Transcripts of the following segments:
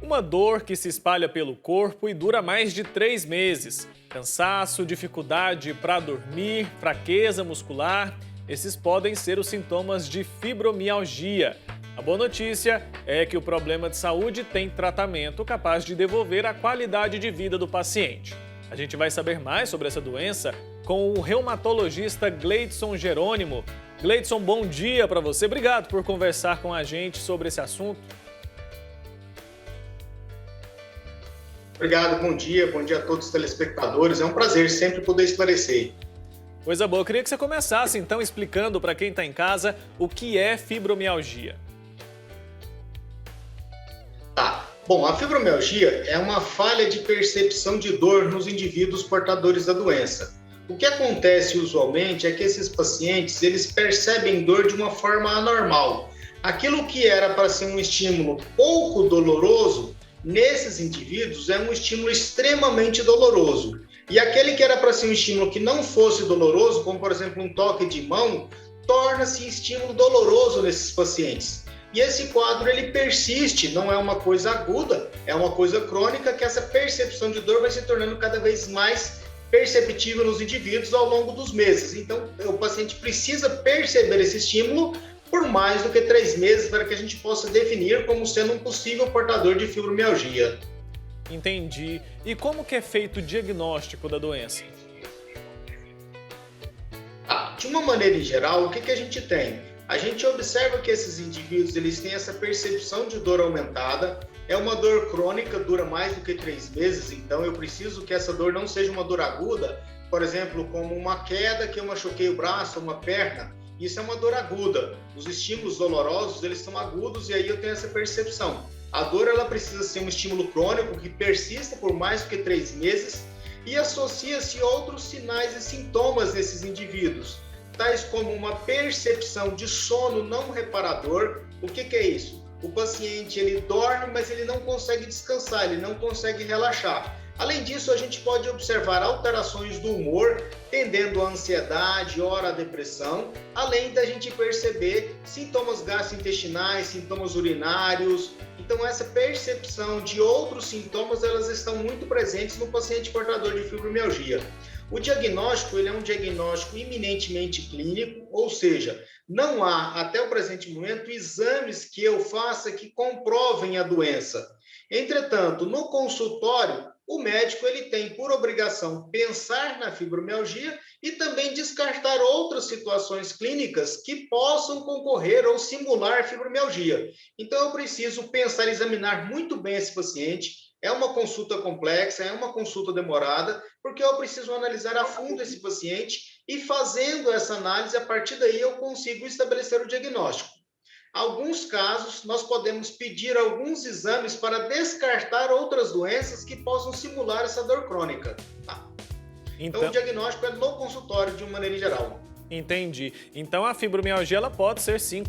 Uma dor que se espalha pelo corpo e dura mais de 3 meses. Cansaço, dificuldade para dormir, fraqueza muscular, esses podem ser os sintomas de fibromialgia. A boa notícia é que o problema de saúde tem tratamento capaz de devolver a qualidade de vida do paciente. A gente vai saber mais sobre essa doença com o reumatologista Gleidson Jerônimo. Gleidson, bom dia para você. Obrigado por conversar com a gente sobre esse assunto. Obrigado, bom dia a todos os telespectadores. É um prazer sempre poder esclarecer. Coisa boa, eu queria que você começasse então explicando para quem está em casa o que é fibromialgia. Bom, a fibromialgia é uma falha de percepção de dor nos indivíduos portadores da doença. O que acontece usualmente é que esses pacientes, eles percebem dor de uma forma anormal. Aquilo que era para ser um estímulo pouco doloroso, nesses indivíduos é um estímulo extremamente doloroso. E aquele que era para ser um estímulo que não fosse doloroso, como por exemplo um toque de mão, torna-se estímulo doloroso nesses pacientes. E esse quadro ele persiste, não é uma coisa aguda, é uma coisa crônica, que essa percepção de dor vai se tornando cada vez mais perceptível nos indivíduos ao longo dos meses. Então, o paciente precisa perceber esse estímulo por mais do que 3 meses para que a gente possa definir como sendo um possível portador de fibromialgia. Entendi. E como que é feito o diagnóstico da doença? De uma maneira em geral, o que a gente tem? A gente observa que esses indivíduos eles têm essa percepção de dor aumentada, é uma dor crônica, dura mais do que 3 meses, então eu preciso que essa dor não seja uma dor aguda, por exemplo, como uma queda que eu machuquei o braço, uma perna, isso é uma dor aguda. Os estímulos dolorosos, eles são agudos e aí eu tenho essa percepção. A dor ela precisa ser um estímulo crônico que persista por mais do que 3 meses e associa-se outros sinais e sintomas nesses indivíduos, tais como uma percepção de sono não reparador. O que é isso? O paciente ele dorme, mas ele não consegue descansar, ele não consegue relaxar. Além disso, a gente pode observar alterações do humor, tendendo à ansiedade, ora à depressão, além da gente perceber sintomas gastrointestinais, sintomas urinários. Então, essa percepção de outros sintomas, elas estão muito presentes no paciente portador de fibromialgia. O diagnóstico ele é um diagnóstico eminentemente clínico, ou seja, não há, até o presente momento, exames que eu faça que comprovem a doença. Entretanto, no consultório, o médico ele tem por obrigação pensar na fibromialgia e também descartar outras situações clínicas que possam concorrer ou simular fibromialgia. Então, eu preciso pensar e examinar muito bem esse paciente. É uma consulta complexa, é uma consulta demorada, porque eu preciso analisar a fundo esse paciente e fazendo essa análise, a partir daí eu consigo estabelecer o diagnóstico. Alguns casos, nós podemos pedir alguns exames para descartar outras doenças que possam simular essa dor crônica. Então, o diagnóstico é no consultório, de uma maneira geral. Entendi. Então, a fibromialgia ela pode ser, sim,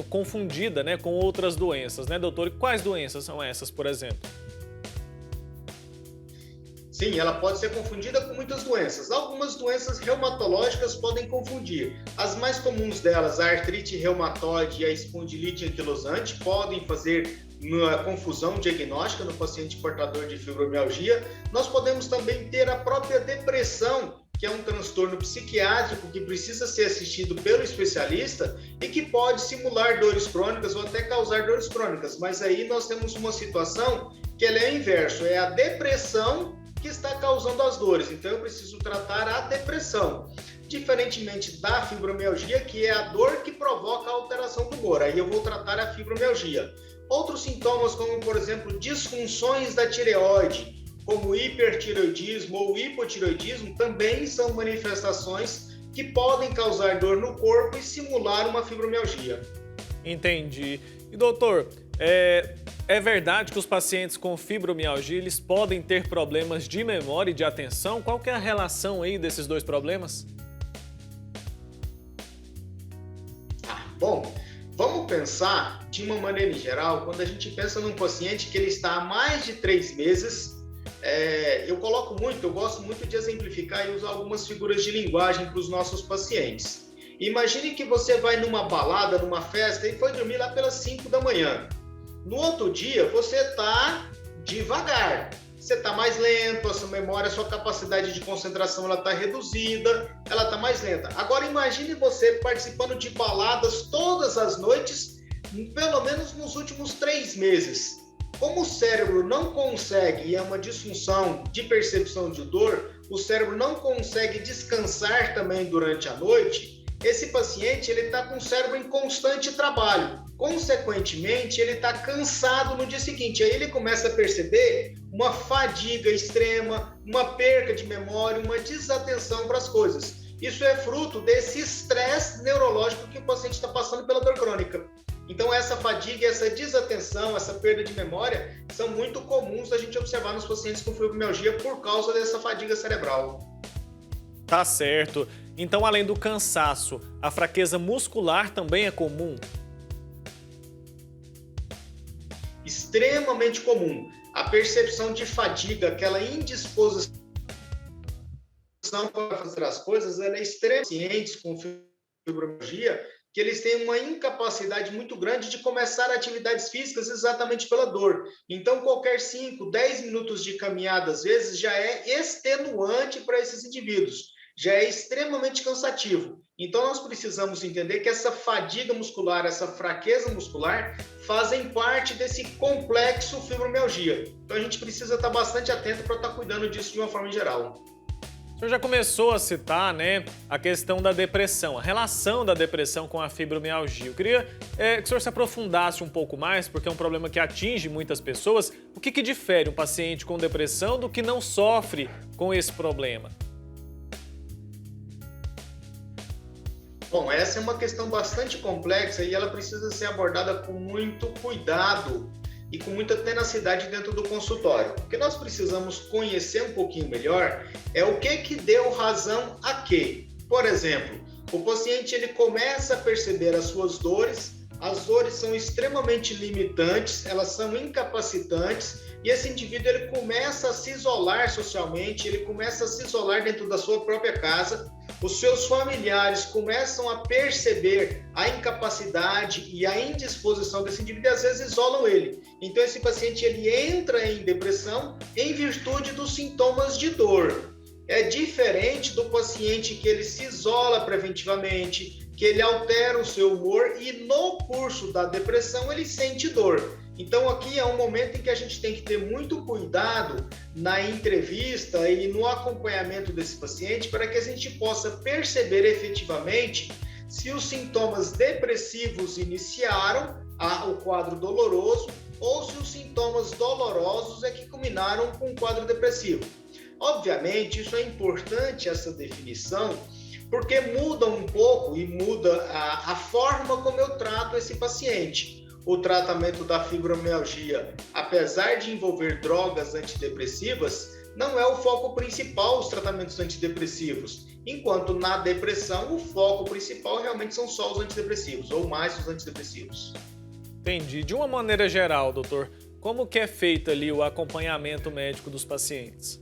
confundida, né, com outras doenças, né, doutor? E quais doenças são essas, por exemplo? Sim, ela pode ser confundida com muitas doenças. Algumas doenças reumatológicas podem confundir. As mais comuns delas, a artrite reumatoide e a espondilite anquilosante, podem fazer uma confusão diagnóstica no paciente portador de fibromialgia. Nós podemos também ter a própria depressão, que é um transtorno psiquiátrico que precisa ser assistido pelo especialista e que pode simular dores crônicas ou até causar dores crônicas. Mas aí nós temos uma situação que ela é o inverso, é a depressão que está causando as dores. Então eu preciso tratar a depressão, diferentemente da fibromialgia, que é a dor que provoca a alteração do humor. Aí eu vou tratar a fibromialgia. Outros sintomas, como por exemplo, disfunções da tireoide, como hipertireoidismo ou hipotireoidismo, também são manifestações que podem causar dor no corpo e simular uma fibromialgia. Entendi. E doutor, é verdade que os pacientes com fibromialgia eles podem ter problemas de memória e de atenção? Qual que é a relação aí desses dois problemas? Bom, vamos pensar de uma maneira em geral, quando a gente pensa num paciente que ele está há mais de 3 meses, eu gosto muito de exemplificar e usar algumas figuras de linguagem para os nossos pacientes. Imagine que você vai numa balada, numa festa e foi dormir lá pelas 5 da manhã. No outro dia, você está devagar. Você está mais lento, a sua memória, a sua capacidade de concentração ela está reduzida, ela está mais lenta. Agora imagine você participando de baladas todas as noites, pelo menos nos últimos 3 meses. Como o cérebro não consegue, e é uma disfunção de percepção de dor, o cérebro não consegue descansar também durante a noite, esse paciente está com o cérebro em constante trabalho. Consequentemente, ele está cansado no dia seguinte. Aí ele começa a perceber uma fadiga extrema, uma perca de memória, uma desatenção para as coisas. Isso é fruto desse estresse neurológico que o paciente está passando pela dor crônica. Então, essa fadiga, essa desatenção, essa perda de memória são muito comuns a gente observar nos pacientes com fibromialgia por causa dessa fadiga cerebral. Tá certo. Então, além do cansaço, a fraqueza muscular também é comum? Extremamente comum. A percepção de fadiga, aquela indisposição para fazer as coisas, ela é extremamente pacientes com fibromialgia, que eles têm uma incapacidade muito grande de começar atividades físicas exatamente pela dor. Então, qualquer 5, 10 minutos de caminhada, às vezes, já é extenuante para esses indivíduos, já é extremamente cansativo. Então, nós precisamos entender que essa fadiga muscular, essa fraqueza muscular, fazem parte desse complexo fibromialgia. Então, a gente precisa estar bastante atento para estar cuidando disso de uma forma geral. O senhor já começou a citar, a questão da depressão, a relação da depressão com a fibromialgia. Eu queria que o senhor se aprofundasse um pouco mais, porque é um problema que atinge muitas pessoas. O que difere um paciente com depressão do que não sofre com esse problema? Bom, essa é uma questão bastante complexa e ela precisa ser abordada com muito cuidado e com muita tenacidade dentro do consultório. O que nós precisamos conhecer um pouquinho melhor é o que deu razão a quê. Por exemplo, o paciente ele começa a perceber as suas dores, as dores são extremamente limitantes, elas são incapacitantes, e esse indivíduo ele começa a se isolar socialmente, ele começa a se isolar dentro da sua própria casa, os seus familiares começam a perceber a incapacidade e a indisposição desse indivíduo e às vezes isolam ele. Então esse paciente ele entra em depressão em virtude dos sintomas de dor. É diferente do paciente que ele se isola preventivamente, que ele altera o seu humor e no curso da depressão ele sente dor. Então aqui é um momento em que a gente tem que ter muito cuidado na entrevista e no acompanhamento desse paciente para que a gente possa perceber efetivamente se os sintomas depressivos iniciaram o quadro doloroso ou se os sintomas dolorosos é que culminaram com o quadro depressivo. Obviamente, isso é importante, essa definição, porque muda um pouco e muda a forma como eu trato esse paciente. O tratamento da fibromialgia, apesar de envolver drogas antidepressivas, não é o foco principal os tratamentos antidepressivos, enquanto na depressão o foco principal realmente são só os antidepressivos, ou mais os antidepressivos. Entendi. De uma maneira geral, doutor, como que é feito ali o acompanhamento médico dos pacientes?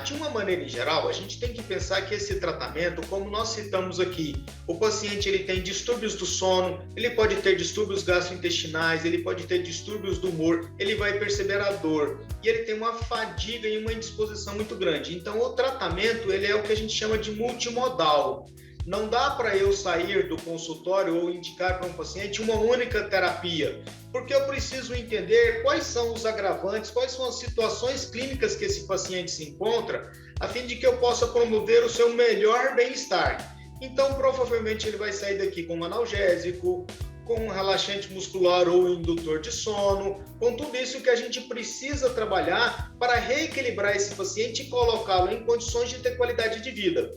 De uma maneira em geral, a gente tem que pensar que esse tratamento, como nós citamos aqui, o paciente ele tem distúrbios do sono, ele pode ter distúrbios gastrointestinais, ele pode ter distúrbios do humor, ele vai perceber a dor e ele tem uma fadiga e uma indisposição muito grande. Então, o tratamento ele é o que a gente chama de multimodal. Não dá para eu sair do consultório ou indicar para um paciente uma única terapia, porque eu preciso entender quais são os agravantes, quais são as situações clínicas que esse paciente se encontra, a fim de que eu possa promover o seu melhor bem-estar. Então, provavelmente ele vai sair daqui com um analgésico, com um relaxante muscular ou indutor de sono, com tudo isso que a gente precisa trabalhar para reequilibrar esse paciente e colocá-lo em condições de ter qualidade de vida.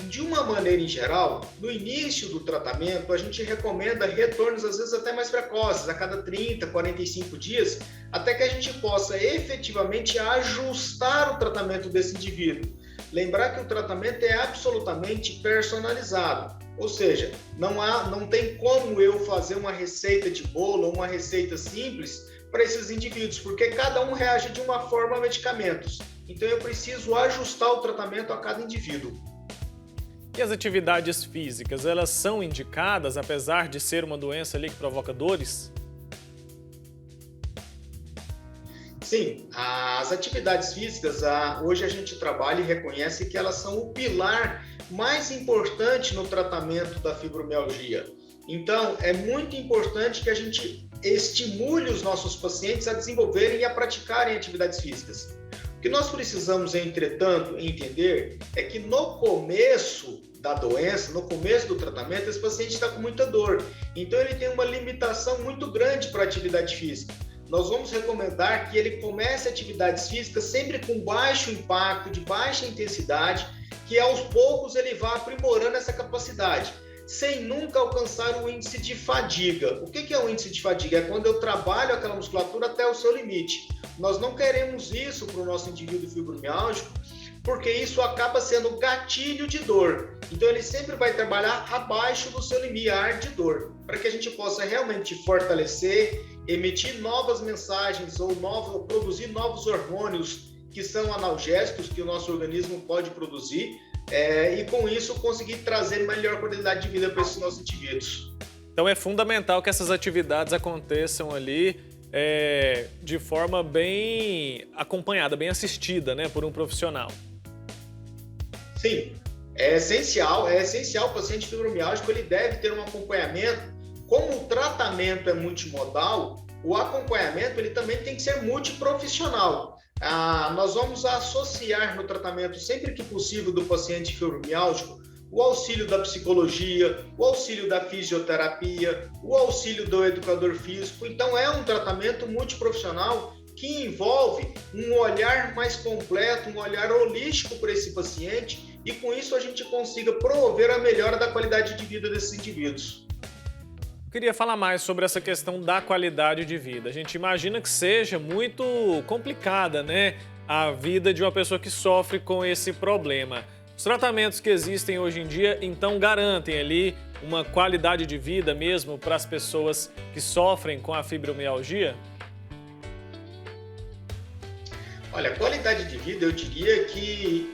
De uma maneira em geral, no início do tratamento, a gente recomenda retornos às vezes até mais precoces, a cada 30, 45 dias, até que a gente possa efetivamente ajustar o tratamento desse indivíduo. Lembrar que o tratamento é absolutamente personalizado, ou seja, não tem como eu fazer uma receita de bolo ou uma receita simples para esses indivíduos, porque cada um reage de uma forma a medicamentos. Então eu preciso ajustar o tratamento a cada indivíduo. E as atividades físicas, elas são indicadas, apesar de ser uma doença ali que provoca dores? Sim, as atividades físicas, hoje a gente trabalha e reconhece que elas são o pilar mais importante no tratamento da fibromialgia. Então, é muito importante que a gente estimule os nossos pacientes a desenvolverem e a praticarem atividades físicas. O que nós precisamos, entretanto, entender é que no começo da doença, no começo do tratamento, esse paciente está com muita dor. Então, ele tem uma limitação muito grande para a atividade física. Nós vamos recomendar que ele comece atividades físicas sempre com baixo impacto, de baixa intensidade, que aos poucos ele vá aprimorando essa capacidade, sem nunca alcançar o índice de fadiga. O que é o índice de fadiga? É quando eu trabalho aquela musculatura até o seu limite. Nós não queremos isso para o nosso indivíduo fibromialgico, porque isso acaba sendo gatilho de dor. Então ele sempre vai trabalhar abaixo do seu limiar de dor, para que a gente possa realmente fortalecer, emitir novas mensagens ou produzir novos hormônios que são analgésicos, que o nosso organismo pode produzir, e com isso conseguir trazer melhor qualidade de vida para esses nossos indivíduos. Então é fundamental que essas atividades aconteçam ali de forma bem acompanhada, bem assistida, né, por um profissional. Sim, é essencial o paciente fibromialgico, ele deve ter um acompanhamento. Como o tratamento é multimodal, o acompanhamento ele também tem que ser multiprofissional. Nós vamos associar no tratamento, sempre que possível, do paciente fibromialgico, o auxílio da psicologia, o auxílio da fisioterapia, o auxílio do educador físico. Então, é um tratamento multiprofissional que envolve um olhar mais completo, um olhar holístico para esse paciente, e com isso a gente consiga promover a melhora da qualidade de vida desses indivíduos. Queria falar mais sobre essa questão da qualidade de vida. A gente imagina que seja muito complicada, né, a vida de uma pessoa que sofre com esse problema. Os tratamentos que existem hoje em dia, então, garantem ali uma qualidade de vida mesmo para as pessoas que sofrem com a fibromialgia? Olha, qualidade de vida, eu diria que...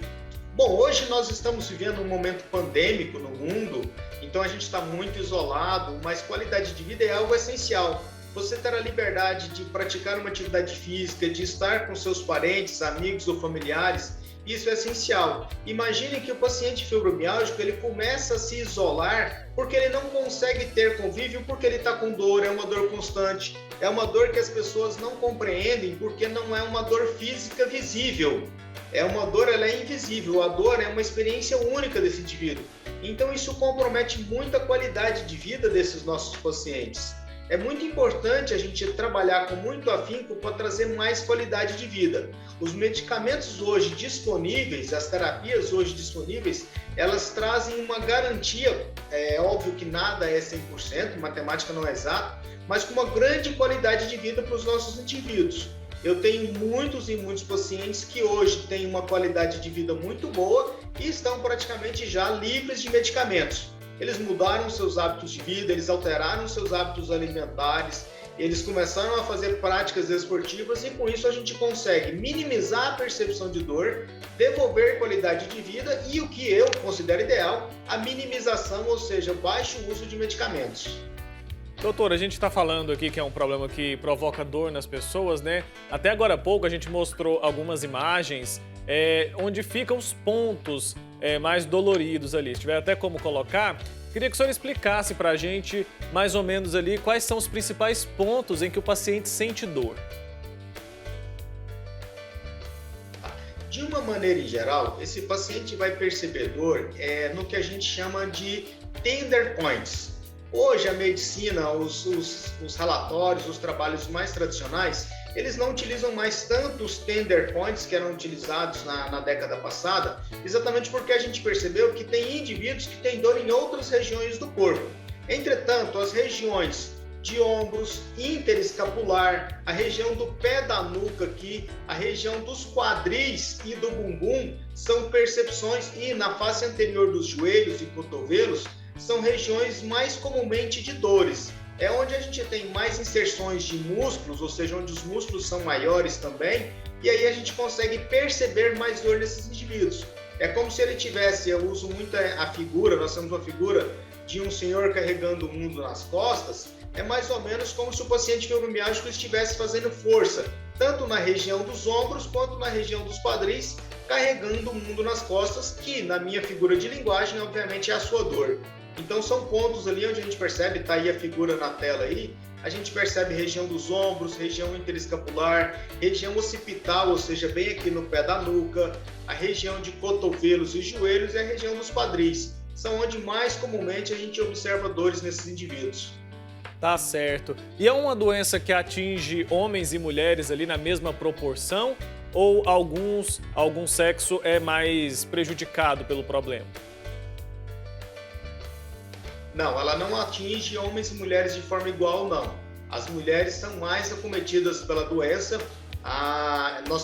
Bom, hoje nós estamos vivendo um momento pandêmico no mundo, então a gente está muito isolado, mas qualidade de vida é algo essencial. Você ter a liberdade de praticar uma atividade física, de estar com seus parentes, amigos ou familiares, isso é essencial. Imagine que o paciente fibromialgico ele começa a se isolar porque ele não consegue ter convívio, porque ele está com dor, é uma dor constante, é uma dor que as pessoas não compreendem porque não é uma dor física visível. É uma dor, ela é invisível, a dor é uma experiência única desse indivíduo. Então isso compromete muito a qualidade de vida desses nossos pacientes. É muito importante a gente trabalhar com muito afinco para trazer mais qualidade de vida. Os medicamentos hoje disponíveis, as terapias hoje disponíveis, elas trazem uma garantia, é óbvio que nada é 100%, matemática não é exato, mas com uma grande qualidade de vida para os nossos indivíduos. Eu tenho muitos e muitos pacientes que hoje têm uma qualidade de vida muito boa e estão praticamente já livres de medicamentos. Eles mudaram seus hábitos de vida, eles alteraram seus hábitos alimentares, eles começaram a fazer práticas esportivas e com isso a gente consegue minimizar a percepção de dor, devolver qualidade de vida e o que eu considero ideal, a minimização, ou seja, baixo uso de medicamentos. Doutor, a gente está falando aqui que é um problema que provoca dor nas pessoas, né? Até agora há pouco a gente mostrou algumas imagens onde ficam os pontos mais doloridos ali. Se tiver até como colocar, queria que o senhor explicasse para a gente mais ou menos ali quais são os principais pontos em que o paciente sente dor. De uma maneira em geral, esse paciente vai perceber dor no que a gente chama de tender points. Hoje a medicina, os relatórios, os trabalhos mais tradicionais, eles não utilizam mais tanto os tender points que eram utilizados na década passada, exatamente porque a gente percebeu que tem indivíduos que têm dor em outras regiões do corpo. Entretanto, as regiões de ombros, interescapular, a região do pé da nuca aqui, a região dos quadris e do bumbum são percepções, e na face anterior dos joelhos e cotovelos, são regiões mais comumente de dores. É onde a gente tem mais inserções de músculos, ou seja, onde os músculos são maiores também, e aí a gente consegue perceber mais dor nesses indivíduos. É como se ele tivesse, eu uso muito a figura, nós temos uma figura de um senhor carregando o mundo nas costas, é mais ou menos como se o paciente fibromialgico estivesse fazendo força, tanto na região dos ombros quanto na região dos quadris, carregando o mundo nas costas, que na minha figura de linguagem, obviamente, é a sua dor. Então são pontos ali onde a gente percebe, tá aí a figura na tela aí, a gente percebe região dos ombros, região interescapular, região occipital, ou seja, bem aqui no pé da nuca, a região de cotovelos e joelhos e a região dos quadris. São onde mais comumente a gente observa dores nesses indivíduos. Tá certo. E é uma doença que atinge homens e mulheres ali na mesma proporção ou algum sexo é mais prejudicado pelo problema? Não, ela não atinge homens e mulheres de forma igual, não. As mulheres são mais acometidas pela doença.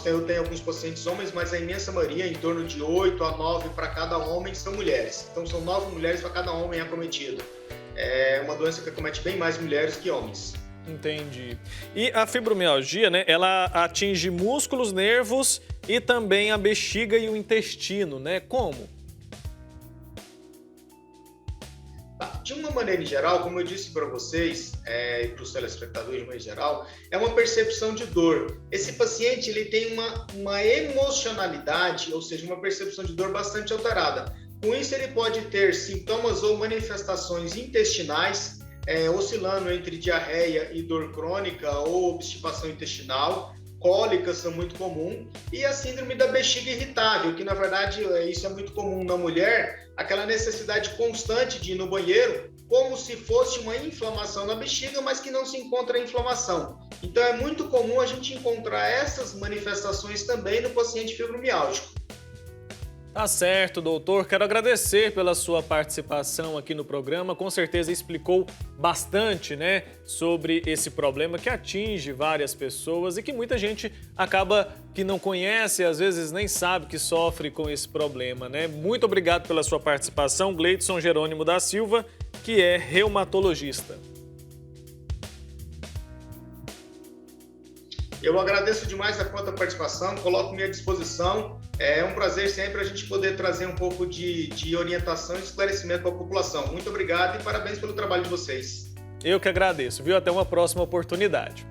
Eu tenho alguns pacientes homens, mas a imensa maioria, em torno de 8 a 9 para cada homem, são mulheres. Então são 9 mulheres para cada homem acometido. É uma doença que acomete bem mais mulheres que homens. Entendi. E a fibromialgia, né, ela atinge músculos, nervos e também a bexiga e o intestino, né? Como? De uma maneira em geral, como eu disse para vocês e para os telespectadores de maneira geral, é uma percepção de dor. Esse paciente ele tem uma emocionalidade, ou seja, uma percepção de dor bastante alterada. Com isso, ele pode ter sintomas ou manifestações intestinais, oscilando entre diarreia e dor crônica ou obstipação intestinal. Cólicas são muito comuns, e a síndrome da bexiga irritável, que na verdade isso é muito comum na mulher, aquela necessidade constante de ir no banheiro, como se fosse uma inflamação na bexiga, mas que não se encontra a inflamação. Então é muito comum a gente encontrar essas manifestações também no paciente fibromialgico. Tá certo, doutor. Quero agradecer pela sua participação aqui no programa. Com certeza explicou bastante, né, sobre esse problema que atinge várias pessoas e que muita gente acaba que não conhece, às vezes nem sabe que sofre com esse problema, né? Muito obrigado pela sua participação, Gleidson Jerônimo da Silva, que é reumatologista. Eu agradeço demais a conta participação, coloco-me à disposição. É um prazer sempre a gente poder trazer um pouco de orientação e esclarecimento para a população. Muito obrigado e parabéns pelo trabalho de vocês. Eu que agradeço, viu? Até uma próxima oportunidade.